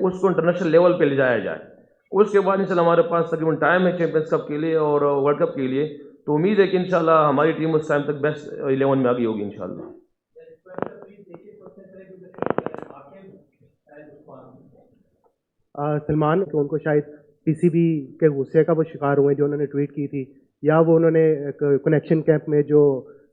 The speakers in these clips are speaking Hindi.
उसको इंटरनेशनल लेवल पे ले जाया जाए। उसके बाद इंशाल्लाह हमारे पास तकरीबन टाइम है चैंपियंस कप के लिए और वर्ल्ड कप के लिए, तो उम्मीद है कि इंशाल्लाह हमारी टीम उस टाइम तक बेस्ट 11 में आ गई होगी इंशाल्लाह। सलमान तो उनको शायद पीसीबी के गुस्से का वो शिकार हुए जो उन्होंने ट्वीट की थी, या वो उन्होंने कनेक्शन कैंप में जो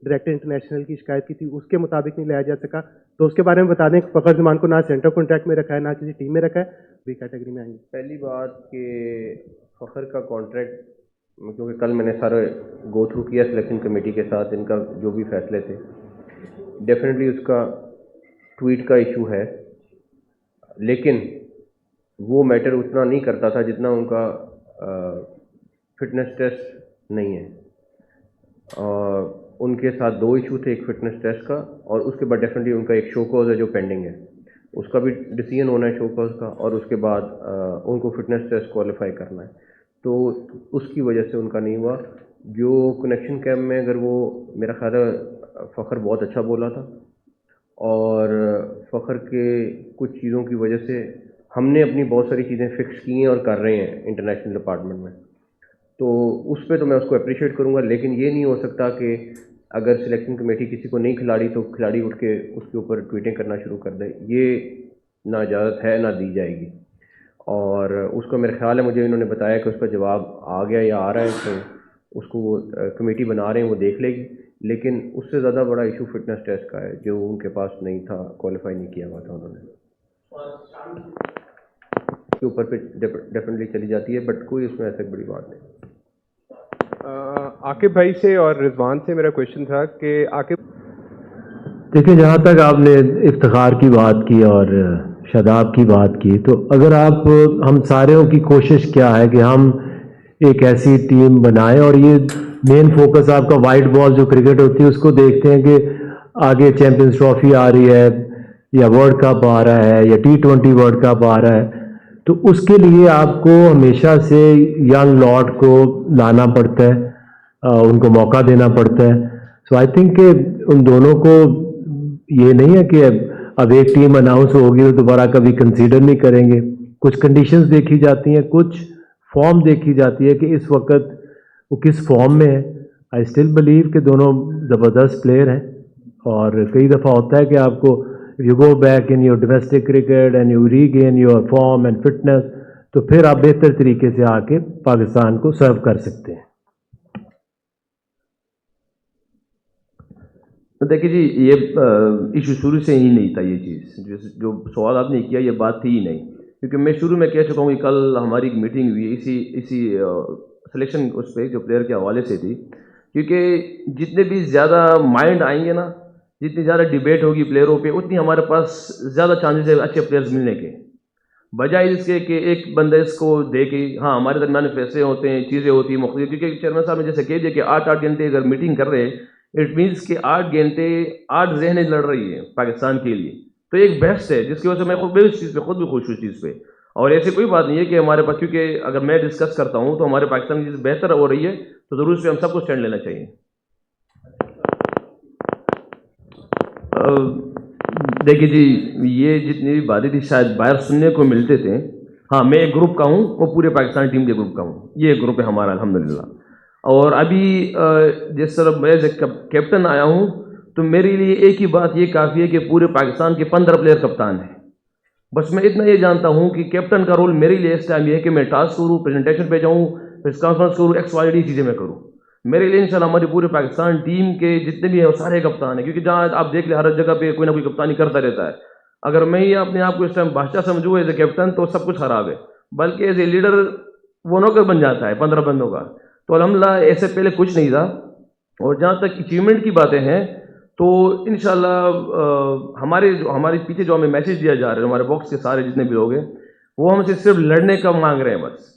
डायरेक्टर इंटरनेशनल की शिकायत की थी उसके मुताबिक नहीं लाया जा सका, तो उसके बारे में बता दें कि फ़खर जमान को ना सेंटर कॉन्ट्रैक्ट में रखा है ना किसी टीम में रखा है, बी कैटेगरी में आएंगे। पहली बात कि फ़खर का कॉन्ट्रैक्ट, क्योंकि कल मैंने सारा गो थ्रू किया सिलेक्शन कमेटी के साथ, इनका जो भी फैसले थे, डेफिनेटली उसका ट्वीट का इशू है, लेकिन वो मैटर उतना नहीं करता था जितना उनका फिटनेस टेस्ट नहीं है। उनके साथ दो इशू थे, एक फिटनेस टेस्ट का और उसके बाद डेफिनेटली उनका एक शो कॉज है जो पेंडिंग है, उसका भी डिसीजन होना है शो कॉज का, और उसके बाद उनको फिटनेस टेस्ट क्वालिफाई करना है, तो उसकी वजह से उनका नहीं हुआ। जो कनेक्शन कैंप में अगर वो, मेरा ख्याल है फ़खर बहुत अच्छा बोला था, और फ़खर के कुछ चीज़ों की वजह से हमने अपनी बहुत सारी चीज़ें फ़िक्स की हैं और कर रहे हैं इंटरनेशनल डिपार्टमेंट में, तो उस पर तो मैं उसको अप्रिशिएट करूँगा। लेकिन ये नहीं हो सकता कि अगर सिलेक्शन कमेटी किसी को नहीं खिलाड़ी तो खिलाड़ी उठ के उसके ऊपर ट्वीटें करना शुरू कर दे, ये ना इजाज़त है ना दी जाएगी। और उसका मेरा ख्याल है, मुझे इन्होंने बताया कि उसका जवाब आ गया या आ रहा है, तो उसको वो कमेटी बना रहे हैं, वो देख लेगी। लेकिन उससे ज़्यादा बड़ा इशू फिटनेस टेस्ट का है जो उनके पास नहीं था, क्वालिफाई नहीं किया हुआ था उन्होंने, के ऊपर पे डेफिनेटली चली जाती है, बट कोई उसमें ऐसी बड़ी बात नहीं। आकिब भाई से और रिजवान से मेरा क्वेश्चन था कि आकिब, देखिए, जहाँ तक आपने इफ्तिखार की बात की और शादाब की बात की, तो अगर आप, हम सारों की कोशिश क्या है कि हम एक ऐसी टीम बनाएं, और ये मेन फोकस आपका वाइट बॉल जो क्रिकेट होती है उसको देखते हैं कि आगे चैंपियंस ट्रॉफी आ रही है या वर्ल्ड कप आ रहा है या T20 वर्ल्ड कप आ रहा है, तो उसके लिए आपको हमेशा से यंग लॉट को लाना पड़ता है, उनको मौका देना पड़ता है। सो आई थिंक कि उन दोनों को ये नहीं है कि अब एक टीम अनाउंस होगी तो दोबारा कभी कंसीडर नहीं करेंगे। कुछ कंडीशंस देखी जाती हैं, कुछ फॉर्म देखी जाती है कि इस वक्त वो किस फॉर्म में है। आई स्टिल बिलीव कि दोनों ज़बरदस्त प्लेयर हैं, और कई दफ़ा होता है कि आपको you go back in your domestic cricket and you regain your form and fitness, तो फिर आप बेहतर तरीके से आके पाकिस्तान को सर्व कर सकते हैं। तो देखिए जी, ये इशू शुरू से ही नहीं था। ये चीज़ जो सवाल आपने किया, ये बात थी ही नहीं, क्योंकि मैं शुरू में कह चुका हूँ कि कल हमारी एक मीटिंग हुई इसी इसी सिलेक्शन उस पर जो प्लेयर के हवाले से थी, क्योंकि जितने भी ज़्यादा माइंड आएंगे ना, जितनी ज़्यादा डिबेट होगी प्लेयरों पे, उतनी हमारे पास ज़्यादा चांसेस है अच्छे प्लेयर्स मिलने के, बजाय इसके कि एक बंदे इसको दे के, हाँ हमारे दरमियान फैसले होते हैं, चीज़ें होती हैं मुख्तलिफ, क्योंकि चेयरमैन साहब ने जैसे कह दिया कि 8-8 घंटे अगर मीटिंग कर रहे हैं, इट मीन्स कि 8 घंटे 8 जहनें लड़ रही है पाकिस्तान के लिए, तो एक बेस्ट है जिसकी वजह से मैं खुद भी इस चीज़ पे खुद भी खुश हूँ इस चीज़ पे। और ऐसी कोई बात नहीं है कि हमारे पास, क्योंकि अगर मैं डिस्कस करता हूँ तो हमारे पाकिस्तान की चीज़ बेहतर हो रही है, तो ज़रूर से हम सबको स्टैंड लेना चाहिए। देखिए जी, ये जितनी भी बातें थी शायद बाहर सुनने को मिलते थे। हाँ, मैं एक ग्रुप का हूँ, वो पूरे पाकिस्तान टीम के ग्रुप का हूँ, ये ग्रुप है हमारा अल्हम्दुलिल्लाह। और अभी जिस तरह मैं कैप्टन आया हूँ, तो मेरे लिए एक ही बात ये काफ़ी है कि पूरे पाकिस्तान के 15 प्लेयर कप्तान हैं। बस मैं इतना ये जानता हूँ कि कैप्टन का रोल मेरे लिए इस टाइम ये है कि मैं टास्क करूँ, प्रेजेंटेशन पे जाऊँ, प्रेस कॉन्फ्रेंस करूँ, XYZ चीज़ें मैं करूँ। मेरे लिए इंशाल्लाह हमारी पूरे पाकिस्तान टीम के जितने भी हैं वो सारे कप्तान हैं, क्योंकि जहाँ आप देख ले हर जगह पे कोई ना कोई कप्तानी करता रहता है। अगर मैं ही अपने आप को इस टाइम बादशाह समझूँ एज ए कैप्टन, तो सब कुछ खराब है, बल्कि एज ए लीडर वो नौकर बन जाता है 15 बंदों का। तो अल्हम्दुलिल्लाह ऐसे पहले कुछ नहीं था। और जहाँ तक अचीवमेंट की बातें हैं, तो इंशाल्लाह हमारे पीछे जो हमें मैसेज दिया जा रहा है, हमारे बॉक्स के सारे जितने भी लोग हैं, वो हमसे सिर्फ लड़ने का मांग रहे हैं बस।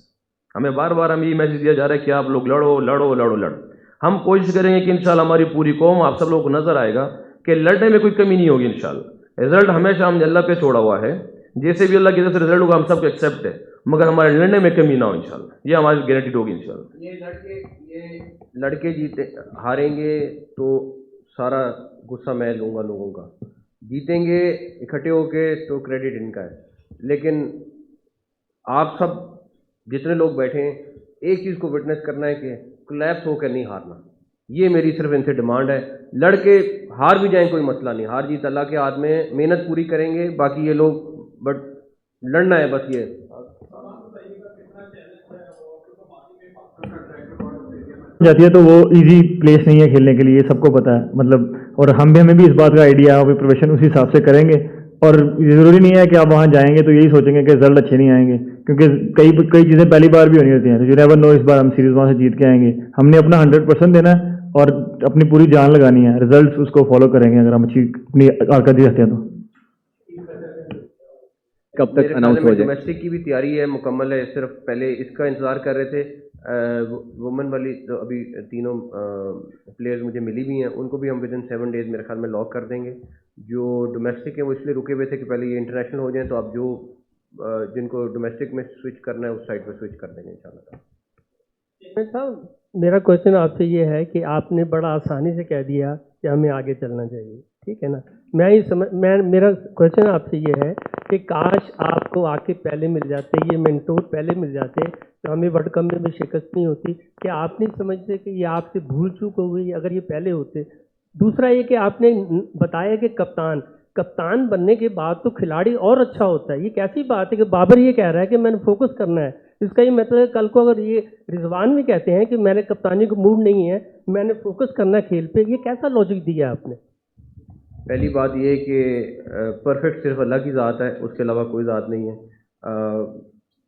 हमें बार बार हमें ये मैसेज दिया जा रहा है कि आप लोग लड़ो लड़ो लड़ो लड़ो। हम कोशिश करेंगे कि इंशाल्लाह हमारी पूरी कौम, आप सब लोगों को नजर आएगा कि लड़ने में कोई कमी नहीं होगी इंशाल्लाह। रिजल्ट हमेशा हमने अल्लाह पे छोड़ा हुआ है, जैसे भी अल्लाह की तरफ से रिजल्ट होगा हम सबको एक्सेप्ट है, मगर हमारे लड़ने में कमी ना हो इंशाल्लाह, ये हमारी गारंटी होगी इंशाल्लाह। ये लड़के जीते हारेंगे तो सारा गुस्सा मैं लूँगा लोगों का, जीतेंगे इकट्ठे होके तो क्रेडिट इनका है। लेकिन आप सब जितने लोग बैठे हैं, एक चीज़ को विटनेस करना है कि कोलैप्स होकर नहीं हारना। ये मेरी सिर्फ इनसे डिमांड है। लड़के हार भी जाएं कोई मसला नहीं, हार जीत अल्लाह के हाथ में, मेहनत पूरी करेंगे, बाकी ये लोग बट लड़ना है बस ये। जाती है तो वो इजी प्लेस नहीं है खेलने के लिए, सबको पता है मतलब, और हमें भी इस बात का आइडिया है, प्रिपरेशन उसी हिसाब से करेंगे। और ज़रूरी नहीं है कि आप वहाँ जाएंगे तो यही सोचेंगे कि रिजल्ट अच्छे नहीं आएंगे, क्योंकि कई कई चीज़ें पहली बार भी होनी होती हैं, तो यू नेवर नो इस बार हम सीरीज वहाँ से जीत के आएंगे। हमने अपना 100% देना है और अपनी पूरी जान लगानी है, रिजल्ट उसको फॉलो करेंगे अगर हम अच्छी अपनी कारकर्दगी रखते हैं तो। कब तक अनाउंस हो जाए? डोमेस्टिक की भी तैयारी है, मुकम्मल है, सिर्फ पहले इसका इंतज़ार कर रहे थे। वुमेन वाली तो अभी तीनों प्लेयर्स मुझे मिली भी हैं, उनको भी हम विदिन 7 डेज़ मेरे ख्याल में लॉक कर देंगे। जो डोमेस्टिक है वो इसलिए रुके हुए थे कि पहले ये इंटरनेशनल हो जाएं, तो अब जो जिनको डोमेस्टिक में स्विच करना है उस साइड पर स्विच कर देंगे इंशाल्लाह। साहब, मेरा क्वेश्चन आपसे ये है कि आपने बड़ा आसानी से कह दिया कि हमें आगे चलना चाहिए, ठीक है ना। मेरा क्वेश्चन आपसे ये है कि काश आपको आके पहले मिल जाते, ये मेंटोर पहले मिल जाते तो हमें वर्ल्ड कप में भी शिकस्त नहीं होती। क्या आप नहीं समझते कि ये आपसे भूल चूक हो गई अगर ये पहले होते? दूसरा ये कि आपने बताया कि कप्तान बनने के बाद तो खिलाड़ी और अच्छा होता है। ये कैसी बात है कि बाबर ये कह रहा है कि मैंने फोकस करना है, इसका ये मतलब है कल को अगर ये रिजवान भी कहते हैं कि मैंने कप्तानी को मूड नहीं है, मैंने फोकस करना है खेल पे, ये कैसा लॉजिक दिया आपने? पहली बात ये कि परफेक्ट सिर्फ अल्लाह की ज़ात है, उसके अलावा कोई ज़ात नहीं है।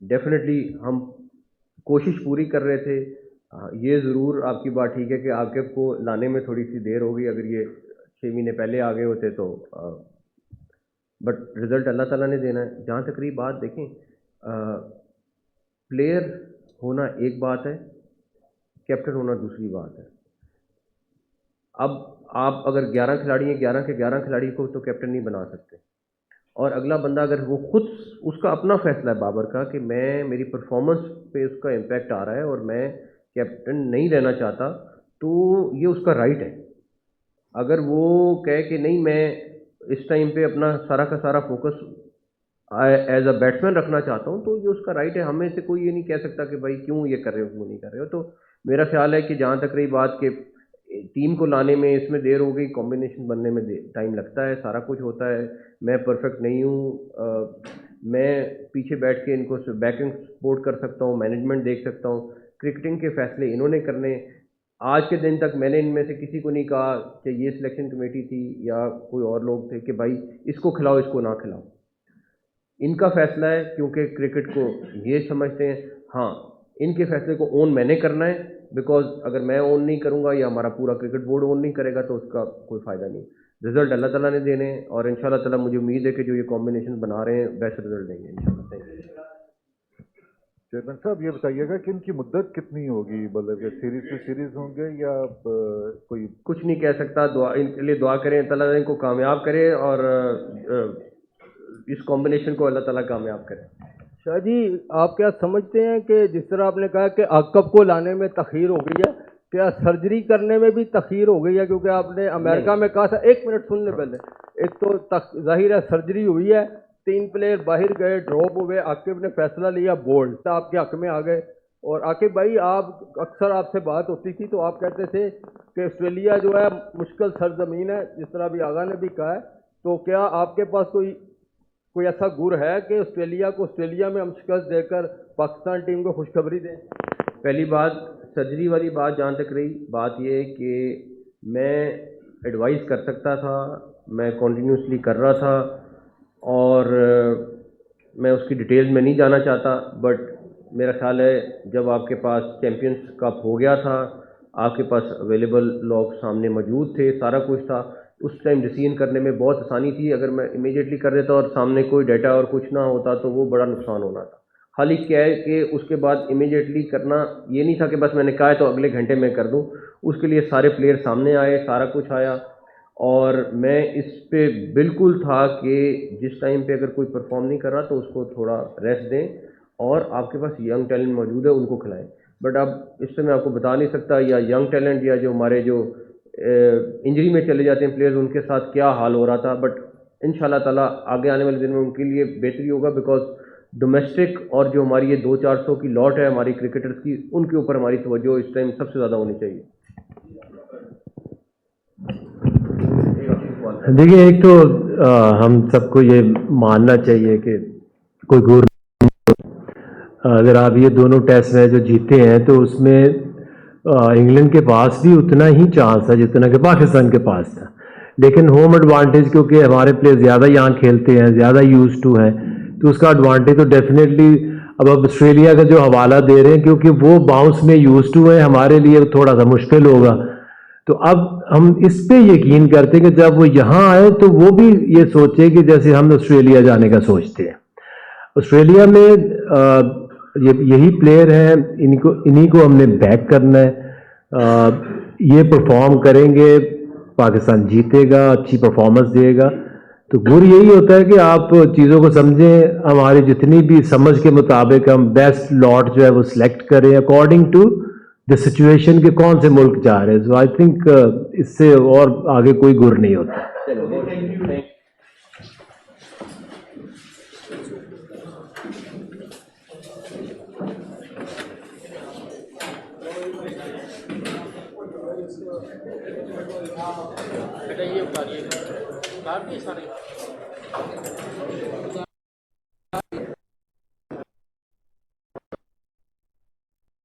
डेफिनेटली हम कोशिश पूरी कर रहे थे। ये ज़रूर आपकी बात ठीक है कि आकिब को लाने में थोड़ी सी देर हो गई, अगर ये 6 महीने पहले आ गए होते तो बट रिज़ल्ट अल्लाह ताला ने देना है। जहाँ तक रही बात, देखें, प्लेयर होना एक बात है, कैप्टन होना दूसरी बात है। अब आप अगर 11 खिलाड़ी हैं, 11 के 11 खिलाड़ी को तो कैप्टन नहीं बना सकते, और अगला बंदा अगर वो खुद, उसका अपना फैसला है बाबर का कि मेरी परफॉर्मेंस पे उसका इम्पैक्ट आ रहा है और मैं कैप्टन नहीं रहना चाहता, तो ये उसका राइट है। अगर वो कहे कि नहीं, मैं इस टाइम पे अपना सारा का सारा फोकस एज अ बैट्समैन रखना चाहता हूँ, तो ये उसका राइट है। हमें से कोई ये नहीं कह सकता कि भाई क्यों ये कर रहे हो, क्यों नहीं कर रहे हो। तो मेरा ख्याल है कि जहाँ तक रही बात कि टीम को लाने में इसमें देर हो गई, कॉम्बिनेशन बनने में टाइम लगता है, सारा कुछ होता है। मैं परफेक्ट नहीं हूँ, मैं पीछे बैठ के इनको बैकिंग सपोर्ट कर सकता हूँ, मैनेजमेंट देख सकता हूँ, क्रिकेटिंग के फैसले इन्होंने करने। आज के दिन तक मैंने इनमें से किसी को नहीं कहा कि ये सिलेक्शन कमेटी थी या कोई और लोग थे कि भाई इसको खिलाओ, इसको ना खिलाओ। इनका फैसला है, क्योंकि क्रिकेट को ये समझते हैं। हाँ, इनके फैसले को ओन मैंने करना है, बिकॉज अगर मैं ओन नहीं करूँगा या हमारा पूरा क्रिकेट बोर्ड ओन नहीं करेगा तो उसका कोई फ़ायदा नहीं। रिजल्ट अल्लाह ताला ने देने हैं, और इंशाल्लाह ताला मुझे उम्मीद है कि जो ये कॉम्बिनेशन बना रहे हैं बेस्ट रिजल्ट देंगे इंशाल्लाह। चेयरमैन साहब, ये बताइएगा कि इनकी मुद्दत कितनी होगी, मतलब कि सीरीज टू सीरीज होंगे या कोई? कुछ नहीं कह सकता, दुआ इनके लिए दुआ करें, अल्लाह ताला इनको कामयाब करे और इस कॉम्बिनेशन को अल्लाह ताला कामयाब करे। शाह जी, आप क्या समझते हैं कि जिस तरह आपने कहा कि आकब को लाने में तखीर हो गई है, क्या सर्जरी करने में भी तखीर हो गई है? क्योंकि आपने अमेरिका में कहा था, 1 मिनट सुन ले पहले। एक तो जाहिर है सर्जरी हुई है, 3 प्लेयर बाहर गए, ड्रॉप हुए, आकिब ने फैसला लिया, बोल्ड आपके हक में आ गए। और आकिब भाई, आप अक्सर आपसे बात होती थी तो आप कहते थे कि ऑस्ट्रेलिया जो है मुश्किल सरजमीन है, जिस तरह अभी आगा ने भी कहा है। तो क्या आपके पास कोई ऐसा गुर है कि ऑस्ट्रेलिया को ऑस्ट्रेलिया में हम शिकस्त देकर पाकिस्तान टीम को खुशखबरी दें? पहली बात, सर्जरी वाली बात जहाँ तक रही, बात यह है कि मैं एडवाइस कर सकता था, मैं कॉन्टीन्यूसली कर रहा था, और मैं उसकी डिटेल्स में नहीं जाना चाहता। बट मेरा ख्याल है जब आपके पास चैम्पियंस कप हो गया था, आपके पास अवेलेबल लोग सामने मौजूद थे, सारा कुछ था, उस टाइम डिसीजन करने में बहुत आसानी थी। अगर मैं इमीडिएटली कर देता और सामने कोई डाटा और कुछ ना होता तो वो बड़ा नुकसान होना था। खाली क्या है कि उसके बाद इमीडिएटली करना ये नहीं था कि बस मैंने कहा है तो अगले घंटे में कर दूं। उसके लिए सारे प्लेयर सामने आए, सारा कुछ आया, और मैं इस पे बिल्कुल था कि जिस टाइम पे अगर कोई परफॉर्म नहीं कर रहा तो उसको थोड़ा रेस्ट दें, और आपके पास यंग टैलेंट मौजूद है उनको खिलाएं। बट अब इस पे मैं आपको बता नहीं सकता, या यंग टैलेंट या जो हमारे जो इंजरी में चले जाते हैं प्लेयर्स, उनके साथ क्या हाल हो रहा था। बट इंशाल्लाह ताला आगे आने वाले दिन में उनके लिए बेहतरी होगा, बिकॉज डोमेस्टिक और जो हमारी ये 200-400 की लॉट है हमारी क्रिकेटर्स की, उनके ऊपर हमारी तवज्जो इस टाइम सबसे ज़्यादा होनी चाहिए। देखिए, एक तो हम सबको ये मानना चाहिए कि कोई गुर, अगर आप ये दोनों टेस्ट मैच जो जीते हैं तो उसमें इंग्लैंड के पास भी उतना ही चांस था जितना कि पाकिस्तान के पास था, लेकिन होम एडवांटेज क्योंकि हमारे प्लेयर ज़्यादा यहाँ खेलते हैं, ज़्यादा यूज टू हैं, तो उसका एडवांटेज तो डेफिनेटली अब ऑस्ट्रेलिया का जो हवाला दे रहे हैं क्योंकि वो बाउंस में यूज टू है, हमारे लिए थोड़ा सा मुश्किल होगा। तो अब हम इस पे यकीन करते हैं कि जब वो यहाँ आए तो वो भी ये सोचे कि जैसे हम ऑस्ट्रेलिया जाने का सोचते हैं। ऑस्ट्रेलिया में यही प्लेयर हैं, इन्हीं को हमने बैक करना है। ये परफॉर्म करेंगे, पाकिस्तान जीतेगा, अच्छी परफॉर्मेंस देगा। तो गुर यही होता है कि आप चीज़ों को समझें, हमारी जितनी भी समझ के मुताबिक हम बेस्ट लॉट जो है वो सिलेक्ट करें अकॉर्डिंग टू द सिचुएशन के कौन से मुल्क जा रहे हैं। सो आई थिंक इससे और आगे कोई गुर नहीं होता। बेटा ये उतारिए,